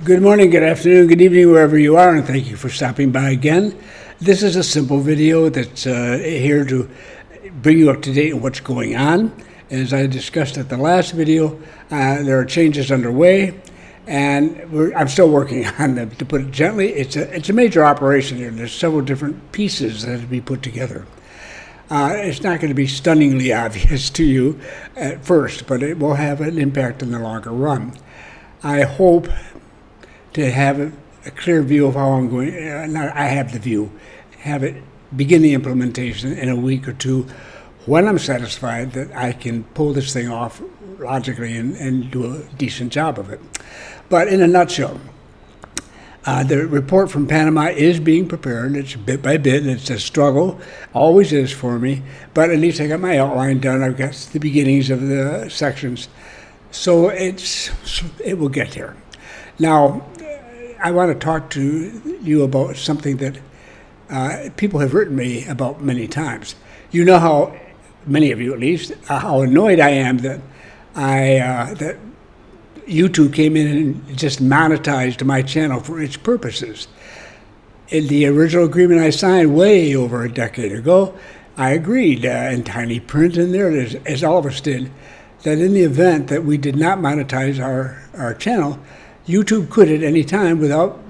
Good morning, good afternoon, good evening, wherever you are, and thank you for stopping by again. This is a simple video that's here to bring you up to date on what's going on. As I discussed at the last video, there are changes underway, and I'm still working on them. To put it gently, it's a major operation here. There's several different pieces that have to be put together. It's not going to be stunningly obvious to you at first, but it will have an impact in the longer run. I hope to have a clear view of how I'm going. I have the view. Have it begin the implementation in a week or two when I'm satisfied that I can pull this thing off logically and do a decent job of it. But in a nutshell, the report from Panama is being prepared. It's bit by bit. It's a struggle, always is for me, but at least I got my outline done. I've got the beginnings of the sections. So it will get there. Now, I want to talk to you about something that people have written me about many times. You know how, many of you at least, how annoyed I am that that YouTube came in and just monetized my channel for its purposes. In the original agreement I signed way over a decade ago, I agreed in tiny print in there, as all of us did, that in the event that we did not monetize our channel, YouTube could at any time, without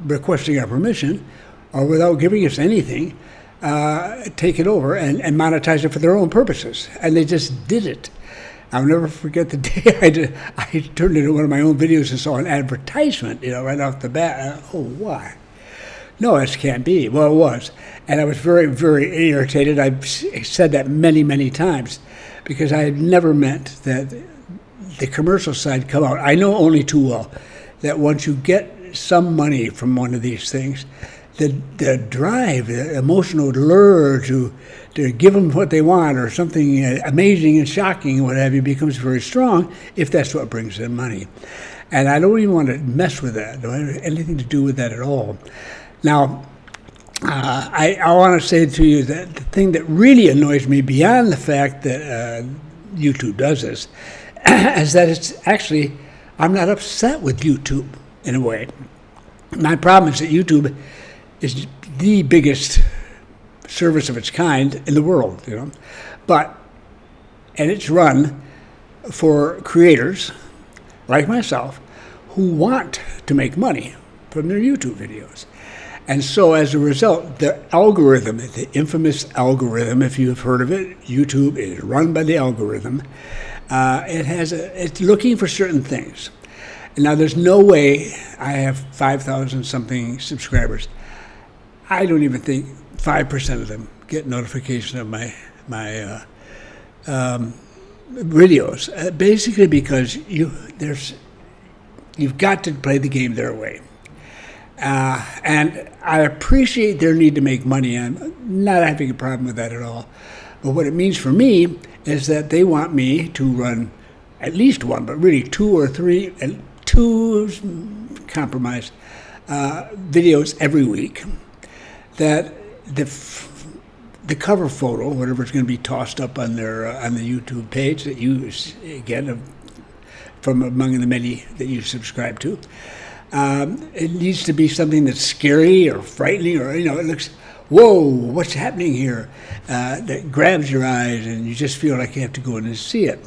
requesting our permission or without giving us anything, take it over and monetize it for their own purposes. And they just did it. I'll never forget the day I turned into one of my own videos and saw an advertisement, right off the bat. Oh, why? No, this can't be. Well, it was. And I was very, very irritated. I've said that many, many times because I had never meant that the commercial side come out. I know only too well that once you get some money from one of these things, the drive, the emotional lure to give them what they want or something amazing and shocking, what have you, becomes very strong if that's what brings them money. And I don't even want to mess with that. I don't have anything to do with that at all. Now, I want to say to you that the thing that really annoys me beyond the fact that YouTube does this is that it's actually, I'm not upset with YouTube in a way. My problem is that YouTube is the biggest service of its kind in the world, and it's run for creators like myself who want to make money from their YouTube videos. And so as a result, the algorithm, the infamous algorithm, if you have heard of it, YouTube is run by the algorithm. It's looking for certain things. Now, there's no way I have 5,000 something subscribers. I don't even think 5% of them get notification of my videos. Basically because you've got to play the game their way. And I appreciate their need to make money. I'm not having a problem with that at all. But what it means for me is that they want me to run at least one, but really two or three, two compromise videos every week. That the cover photo, whatever is going to be tossed up on their on the YouTube page that you get from among the many that you subscribe to, it needs to be something that's scary or frightening, or it looks, whoa, what's happening here? That grabs your eyes, and you just feel like you have to go in and see it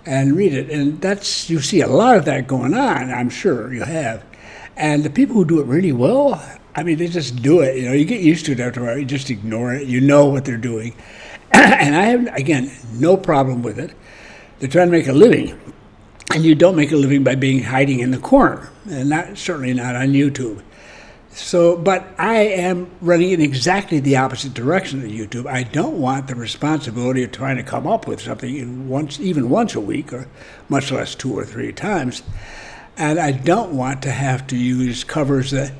and read it. And you see a lot of that going on. I'm sure you have. And the people who do it really well, they just do it. You get used to it after a while. You just ignore it. You know what they're doing. And I have, again, no problem with it. They're trying to make a living. And you don't make a living by hiding in the corner. And certainly not on YouTube. But I am running in exactly the opposite direction of YouTube. I don't want the responsibility of trying to come up with something even once a week, or much less 2 or 3 times. And I don't want to have to use covers that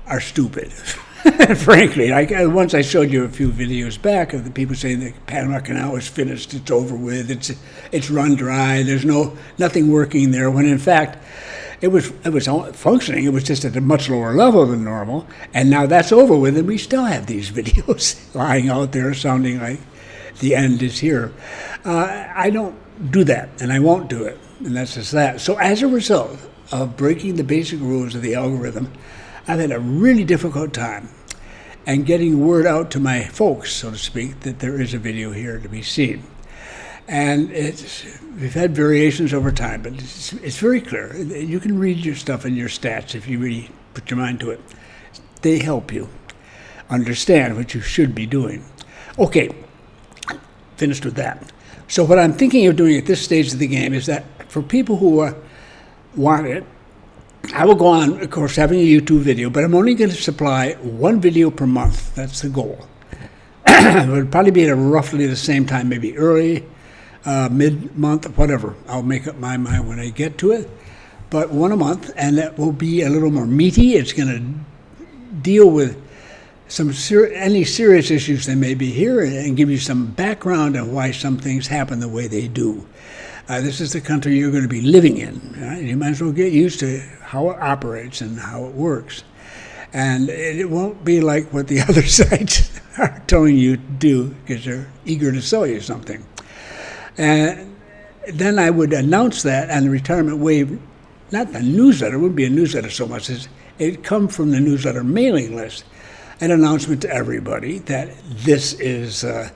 are stupid. Frankly, once I showed you a few videos back of the people saying the Panama Canal is finished, it's over with, it's run dry, there's nothing working there, when in fact it was functioning. It was just at a much lower level than normal, and now that's over with, and we still have these videos lying out there sounding like the end is here. I don't do that, and I won't do it, and that's just that. So as a result of breaking the basic rules of the algorithm, I've had a really difficult time and getting word out to my folks, so to speak, that there is a video here to be seen. And we've had variations over time, but it's very clear. You can read your stuff in your stats if you really put your mind to it. They help you understand what you should be doing. Okay, finished with that. So what I'm thinking of doing at this stage of the game is that for people who want it, I will go on, of course, having a YouTube video, but I'm only going to supply one video per month. That's the goal. It would probably be at roughly the same time, maybe early, mid-month, whatever. I'll make up my mind when I get to it. But one a month, and that will be a little more meaty. It's going to deal with any serious issues that may be here and give you some background on why some things happen the way they do. This is the country you're going to be living in. Right? You might as well get used to how it operates and how it works. And it won't be like what the other sites are telling you to do because they're eager to sell you something. And then I would announce that on the Retirement Wave, not the newsletter, it wouldn't be a newsletter so much as it come from the newsletter mailing list, an announcement to everybody that this is, that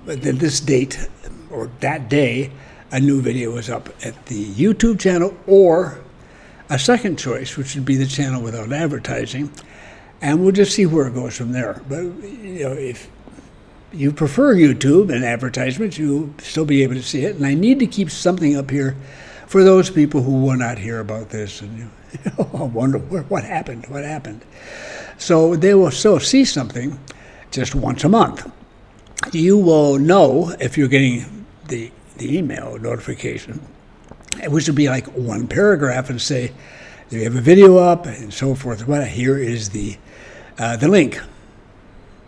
this date or that day, a new video is up at the YouTube channel, or a second choice, which would be the channel without advertising, and we'll just see where it goes from there. But if you prefer YouTube and advertisements, you'll still be able to see it. And I need to keep something up here for those people who will not hear about this and wonder what happened. So they will still see something just once a month. You will know if you're getting the email notification, which would be like one paragraph and say, we have a video up and so forth. Well, here is the link,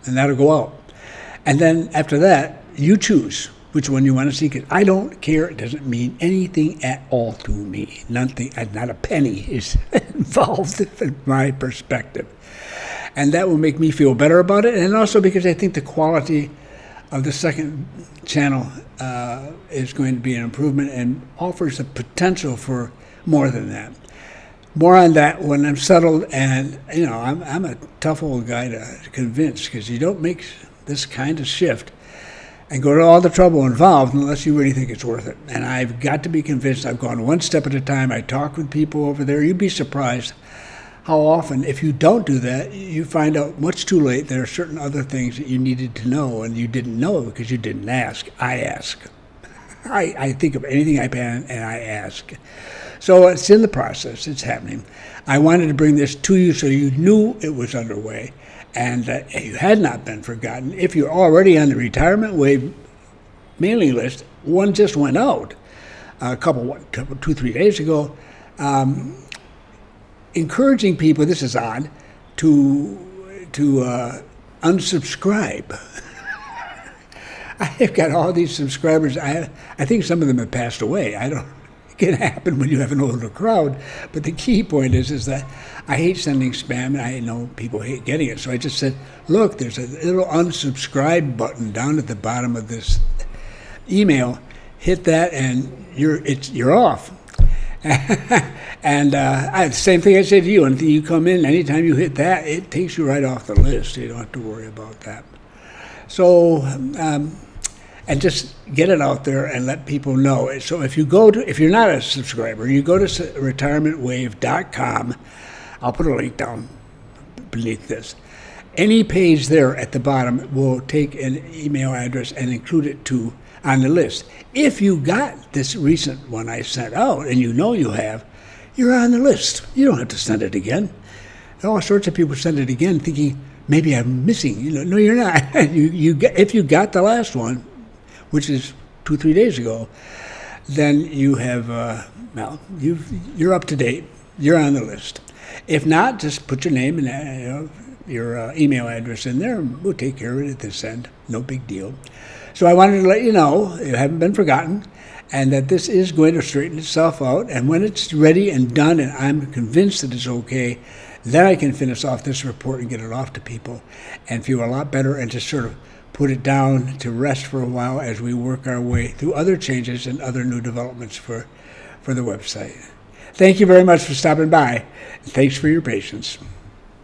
and that'll go out. And then after that, you choose which one you want to see. Because I don't care; it doesn't mean anything at all to me. Nothing, not a penny is involved from my perspective, and that will make me feel better about it. And also because I think the quality of the second channel is going to be an improvement and offers the potential for more than that. More on that when I'm settled, and I'm a tough old guy to convince, because you don't make this kind of shift and go to all the trouble involved unless you really think it's worth it. And I've got to be convinced. I've gone one step at a time. I talk with people over there. You'd be surprised how often, if you don't do that, you find out much too late there are certain other things that you needed to know and you didn't know because you didn't ask. I ask. I think of anything I can and I ask. So it's in the process. It's happening. I wanted to bring this to you so you knew it was underway and that you had not been forgotten. If you're already on the Retirement Wave mailing list, one just went out a couple 2-3 days ago. Encouraging people, this is odd, to unsubscribe. I've got all these subscribers. I think some of them have passed away. It can happen when you have an older crowd. But the key point is that I hate sending spam, and I know people hate getting it. So I just said, look, there's a little unsubscribe button down at the bottom of this email. Hit that, and you're off. And same thing I said to you. Anything you come in, anytime you hit that, it takes you right off the list. You don't have to worry about that. So, and just get it out there and let people know. So if you're not a subscriber, you go to retirementwave.com. I'll put a link down beneath this. Any page there at the bottom will take an email address and include it on the list. If you got this recent one I sent out, and you have, you're on the list. You don't have to send it again. All sorts of people send it again thinking, maybe I'm missing. No, you're not. If you got the last one, which is 2-3 days ago, then you have, you're up to date. You're on the list. If not, just put your name and your email address in there, and we'll take care of it at this end. No big deal. So I wanted to let you know you haven't been forgotten, and that this is going to straighten itself out. And when it's ready and done, and I'm convinced that it's okay, then I can finish off this report and get it off to people and feel a lot better, and just sort of put it down to rest for a while as we work our way through other changes and other new developments for the website. Thank you very much for stopping by. Thanks for your patience.